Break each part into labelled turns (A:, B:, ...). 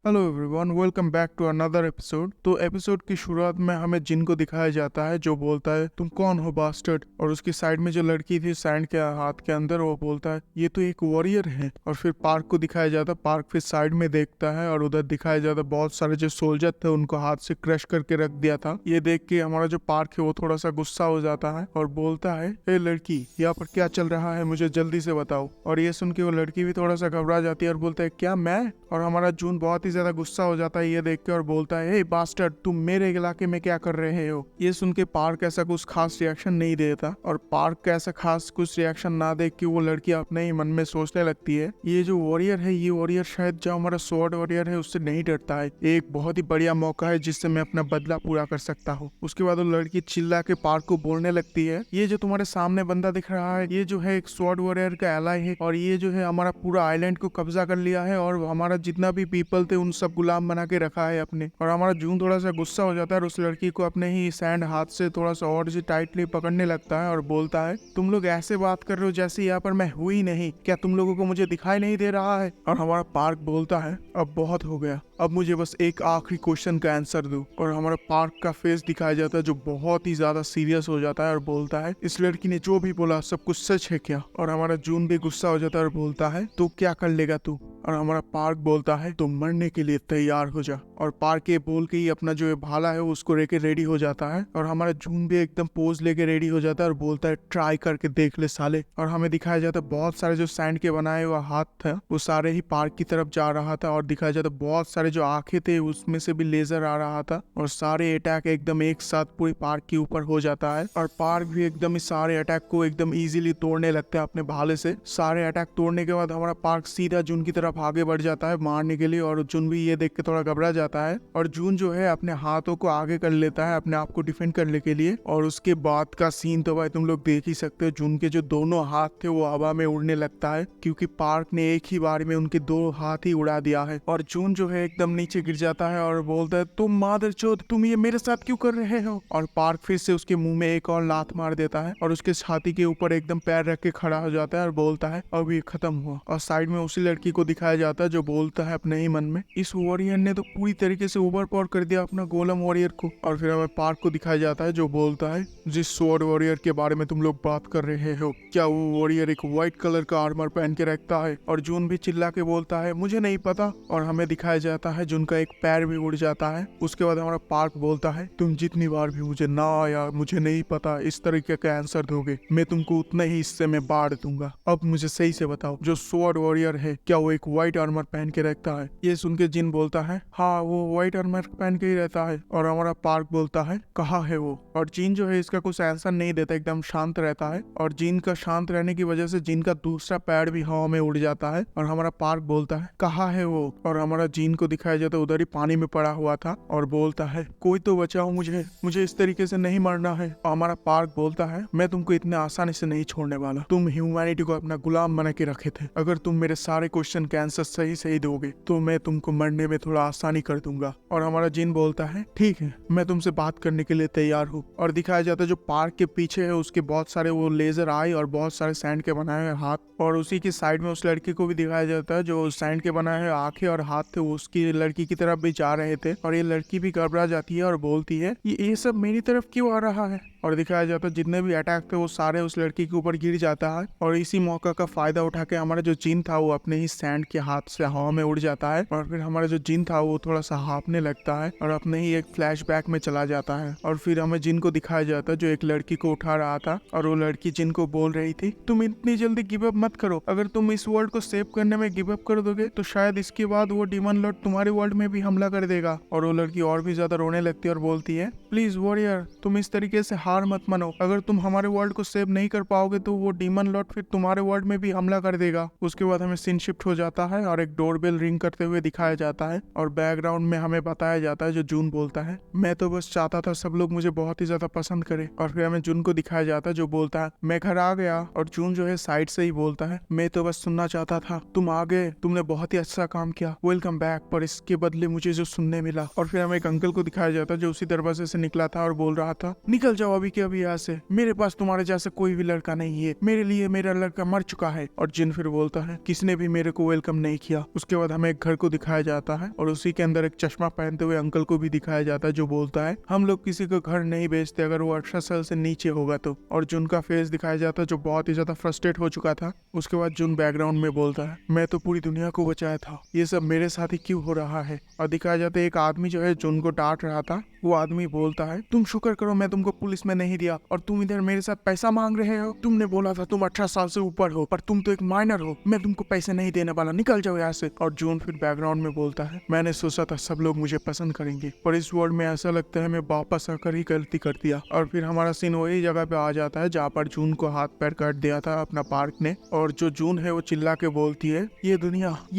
A: Hello everyone, welcome back to another episode. तो episode की शुरुआत में हमें जिन को दिखाया जाता है जो बोलता है तुम कौन हो बास्टर्ड। और उसकी साइड में जो लड़की थी सैंड के हाथ के अंदर, वो बोलता है ये तो एक वॉरियर है। और फिर पार्क को दिखाया जाता है। पार्क फिर साइड में देखता है और उधर दिखाया जाता है बहुत सारे जो सोल्जर थे उनको हाथ से क्रश करके रख दिया था। ये देख के हमारा जो पार्क है वो थोड़ा सा गुस्सा हो जाता है और बोलता है ए लड़की, यहाँ पर क्या चल रहा है, मुझे जल्दी से बताओ। और ये सुन के वो लड़की भी थोड़ा सा घबरा जाती है और बोलता है क्या मैं। और हमारा जून बहुत ही ज्यादा गुस्सा हो जाता है ये देख के और बोलता है हे बास्टर्ड, तुम मेरे इलाके में क्या कर रहे हो। ये सुन के पार्क ऐसा कुछ खास रिएक्शन नहीं देता। और पार्क का ऐसा खास कुछ रिएक्शन ना देख के वो लड़की अपने ही मन में सोचने लगती है ये जो वॉरियर है, ये वॉरियर शायद जो हमारा स्वॉर्ड वॉरियर है उससे नहीं डरता है। एक बहुत ही बढ़िया मौका है जिससे मैं अपना बदला पूरा कर सकता हूँ। उसके बाद वो लड़की चिल्ला के पार्क को बोलने लगती है ये जो तुम्हारे सामने बंदा दिख रहा है ये जो है एक स्वॉर्ड वॉरियर का एलाई है और ये जो है हमारा पूरा आइलैंड को कब्जा कर लिया है और हमारा जितना भी पीपल थे उन सब गुलाम बना के रखा है अपने। और हमारा जून थोड़ा सा गुस्सा हो जाता है और उस लड़की को अपने ही सैंड हाथ से थोड़ा सा और से टाइटली पकड़ने लगता है और बोलता है तुम लोग ऐसे बात कर रहे हो जैसे यहाँ पर मैं हुई नहीं, क्या तुम लोगों को मुझे दिखाई नहीं दे रहा है। और हमारा पार्क बोलता है अब बहुत हो गया, अब मुझे बस एक आखिरी क्वेश्चन का आंसर दो। और हमारा पार्क का फेस दिखाया जाता है जो बहुत ही ज्यादा सीरियस हो जाता है और बोलता है इस लड़की ने जो भी बोला सब कुछ सच है क्या। और हमारा जून भी गुस्सा हो जाता है और बोलता है तो क्या कर लेगा तू। और हमारा पार्क बोलता है तुम मरने के लिए तैयार हो जा। और पार्क ये बोल के ही अपना जो भाला है उसको लेके रेडी हो जाता है। और हमारा जून भी एकदम पोज लेके रेडी हो जाता है और बोलता है ट्राई करके देख ले साले। और हमें दिखाया जाता है बहुत सारे जो सैंड के बनाए हुए हाथ था वो सारे ही पार्क की तरफ जा रहा था। और दिखाया जाता है बहुत सारे जो आंखें थे उसमें से भी लेजर आ रहा था और सारे अटैक एकदम एक साथ पूरी पार्क के ऊपर हो जाता है। और पार्क भी एकदम इस सारे अटैक को एकदम इजीली तोड़ने लगता है अपने भाले से। सारे अटैक तोड़ने के बाद हमारा पार्क सीधा जून की तरफ आगे बढ़ जाता है मारने के लिए। और जून भी ये देख के थोड़ा घबरा जाता है और जून जो है अपने हाथों को आगे कर लेता है अपने आप को डिफेंड करने के लिए। और उसके बाद का सीन तो भाई तुम लोग देख ही सकते हो, जून के जो दोनों हाथ थे वो हवा में उड़ने लगता है क्योंकि पार्क ने एक ही बार में उनके दो हाथ ही उड़ा दिया है। और जून जो है एकदम नीचे गिर जाता है और बोलता है तुम मादरचोद, तुम ये मेरे साथ क्यों कर रहे हो। और पार्क फिर से उसके मुंह में एक और लात मार देता है और उसके छाती के ऊपर एकदम पैर रख के खड़ा हो जाता है और बोलता है अब ये खत्म हुआ। और साइड में उसी लड़की को दिखाया जाता है जो बोलता है अपने ही मन में इस वॉरियर ने तो पूरी तरीके से ओवर पावर कर दिया अपना गोलम वॉरियर को। और फिर हमें पार्क को दिखाया जाता है जो बोलता है जिस स्वॉर्ड वॉरियर के बारे में तुम लोग बात कर रहे हो क्या वो वॉरियर एक व्हाइट कलर का आर्मर पहन के रखता है। और जून भी चिल्ला के बोलता है मुझे नहीं पता। और हमें दिखाया जाता है जून का एक पैर भी उड़ जाता है। उसके बाद हमारा पार्क बोलता है तुम जितनी बार भी मुझे ना आया मुझे नहीं पता इस तरीके का आंसर दोगे मैं तुमको उतना ही हिस्से में बांट दूंगा। अब मुझे सही से बताओ जो स्वॉर्ड वॉरियर है क्या वो एक व्हाइट आर्मर पहन के रखता है। ये सुन के जिन बोलता है हाँ वो व्हाइट आर्मर पहन के ही रहता है। और हमारा पार्क बोलता है कहाँ है वो। और जिन जो है इसका कुछ आंसर नहीं देता, एकदम शांत रहता है। और जिन का शांत रहने की वजह से जिन का दूसरा पैर भी हवा में उड़ जाता है। और हमारा पार्क बोलता है कहाँ है वो। और हमारा जिन को दिखाया जाता है उधर ही पानी में पड़ा हुआ था और बोलता है कोई तो बचाओ मुझे, मुझे इस तरीके से नहीं मरना है। और हमारा पार्क बोलता है मैं तुमको इतने आसानी से नहीं छोड़ने वाला, तुम ह्यूमैनिटी को अपना गुलाम बना के रखे थे, अगर तुम मेरे सारे क्वेश्चन के आंसर सही सही दोगे तो मैं तुमको मरने में थोड़ा आसानी कर दूंगा। और हमारा जिन बोलता है ठीक है मैं तुमसे बात करने के लिए तैयार हूँ। और दिखाया जाता है जो पार्क के पीछे है उसके बहुत सारे वो लेजर आई और बहुत सारे सैंड के बनाए हुए हाथ। और उसी की साइड में उस लड़की को भी दिखाया जाता है जो सैंड के बनाए हुए आंखें और हाथ थे वो उसकी लड़की की तरफ भी जा रहे थे। और ये लड़की भी घबरा जाती है और बोलती है ये सब मेरी तरफ क्यों आ रहा है। और दिखाया जाता है जितने भी अटैक थे वो सारे उस लड़की के ऊपर गिर जाता है। और इसी मौका का फायदा उठा के हमारा जो जिन था वो अपने ही सैंड के हाथ से हवा में उड़ जाता है। और फिर हमारा जो जिन था वो थोड़ा सा हाँफने लगता है और अपने ही एक फ्लैशबैक में चला जाता है। और फिर हमें जिन को दिखाया जाता है जो एक लड़की को उठा रहा था और वो लड़की जिन को बोल रही थी तुम इतनी जल्दी गिव अप मत करो, अगर तुम इस वर्ल्ड को सेव करने में गिव अप कर दोगे तो शायद इसके बाद वो डीमन लॉर्ड तुम्हारे वर्ल्ड में भी हमला कर देगा। और वो लड़की और भी ज्यादा रोने लगती है और बोलती है प्लीज वॉरियर तुम इस तरीके से हार मत मानो, अगर तुम हमारे वर्ल्ड को सेव नहीं कर पाओगे तो वो डीमन लॉर्ड फिर तुम्हारे वर्ल्ड में भी हमला कर देगा। उसके बाद हमें सीन शिफ्ट हो जाता है और एक डोरबेल रिंग करते हुए दिखाया जाता है। और बैकग्राउंड में हमें बताया जाता है जो जून बोलता है मैं तो बस चाहता था सब लोग मुझे बहुत ही ज्यादा पसंद करे। और फिर हमें जून को दिखाया जाता है जो बोलता है मैं घर आ गया। और जून जो है साइड से ही बोलता है मैं तो बस सुनना चाहता था, तुम आ गए, तुमने बहुत ही अच्छा काम किया, वेलकम बैक, पर इसके बदले मुझे जो सुनने मिला। और फिर हमें एक अंकल को दिखाया जाता है जो उसी दरवाजे से निकला था और बोल रहा था निकल जाओ अभी के अभी यहाँ से, मेरे पास तुम्हारे जैसा कोई भी लड़का नहीं है, मेरे लिए मेरा लड़का मर चुका है। और जिन फिर बोलता है किसने भी मेरे को वेलकम नहीं किया। उसके बाद हमें एक घर को दिखाया जाता है और उसी के अंदर एक चश्मा पहनते हुए अंकल को भी दिखाया जाता है जो बोलता है हम लोग किसी को घर नहीं बेचते अगर वो 18 साल से नीचे होगा तो। और जुन का फेस दिखाया जाता है जो बहुत ही ज्यादा फ्रस्ट्रेट हो चुका था। उसके बाद जुन बैकग्राउंड में बोलता है मैं तो पूरी दुनिया को बचाया था, ये सब मेरे साथ ही क्यों हो रहा है। और दिखाया जाता है एक आदमी जो है जुन को डांट रहा था, वो आदमी बोलता है तुम शुक्र करो मैं तुमको पुलिस में नहीं दिया और तुम इधर मेरे साथ पैसा मांग रहे हो। तुमने बोला था तुम 18 साल से ऊपर हो पर तुम तो एक माइनर हो, मैं तुमको पैसे नहीं देने वाला, निकल जाओ यहाँ से। और जून फिर बैकग्राउंड में बोलता है मैंने सोचा था सब लोग मुझे पसंद करेंगे पर इस वर्ल्ड में ऐसा लगता है मैं वापस आकर ही गलती कर दिया। और फिर हमारा सीन वही जगह पे आ जाता है जहाँ पर जून को हाथ पैर काट दिया था अपना पार्क ने। और जो जून है वो चिल्ला के बोलती है ये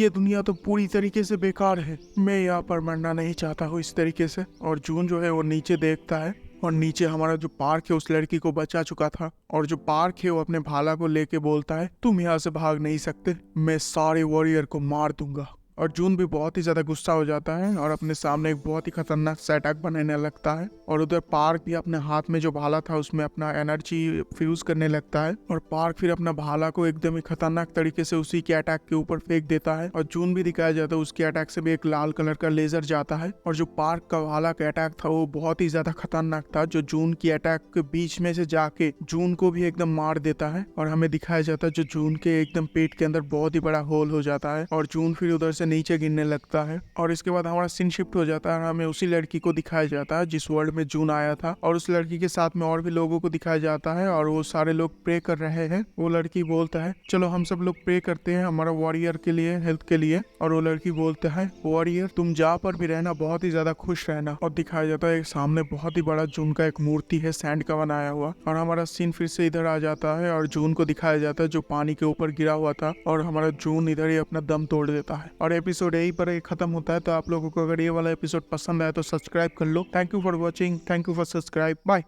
A: दुनिया तो पूरी तरीके से बेकार है, मैं यहाँ पर मरना नहीं चाहता हूँ इस तरीके से। और जून जो है वो नीचे देखता है और नीचे हमारा जो पार्क है उस लड़की को बचा चुका था। और जो पार्क है वो अपने भाला को लेके बोलता है तुम यहाँ से भाग नहीं सकते, मैं सारे वॉरियर को मार दूंगा। और जून भी बहुत ही ज्यादा गुस्सा हो जाता है और अपने सामने एक बहुत ही खतरनाक सेटअप बनाने लगता है। और उधर पार्क भी अपने हाथ में जो भाला था उसमें अपना एनर्जी फ्यूज करने लगता है और पार्क फिर अपना भाला को एकदम ही खतरनाक तरीके से उसी के अटैक के ऊपर फेंक देता है। और जून भी दिखाया जाता है उसके अटैक से भी एक लाल कलर का लेजर जाता है। और जो पार्क का भाला का अटैक था वो बहुत ही ज्यादा खतरनाक था जो जून की अटैक के बीच में से जाके जून को भी एकदम मार देता है। और हमें दिखाया जाता है जो जून के एकदम पेट के अंदर बहुत ही बड़ा होल हो जाता है और जून फिर उधर से नीचे गिरने लगता है। और इसके बाद हमारा सीन शिफ्ट हो जाता है, हमें उसी लड़की को दिखाया जाता है जिस वर्ल्ड में जून आया था। और उस लड़की के साथ में और भी लोगों को दिखाया जाता है और वो सारे लोग प्रे कर रहे हैं। वो लड़की बोलता है चलो हम सब लोग प्रे करते हैं हमारा वॉरियर के लिए, हेल्थ के लिए। और वो लड़की बोलता है वॉरियर तुम जहाँ पर भी रहना बहुत ही ज्यादा खुश रहना। और दिखाया जाता है एक सामने बहुत ही बड़ा जून का एक मूर्ति है सैंड का बनाया हुआ। और हमारा सीन फिर से इधर आ जाता है और जून को दिखाया जाता है जो पानी के ऊपर गिरा हुआ था और हमारा जून इधर ही अपना दम तोड़ देता है। और एपिसोड यही पर खत्म होता है। तो आप लोगों को अगर ये वाला एपिसोड पसंद आया तो सब्सक्राइब कर लो। Thank you for watching, thank you for subscribe, bye.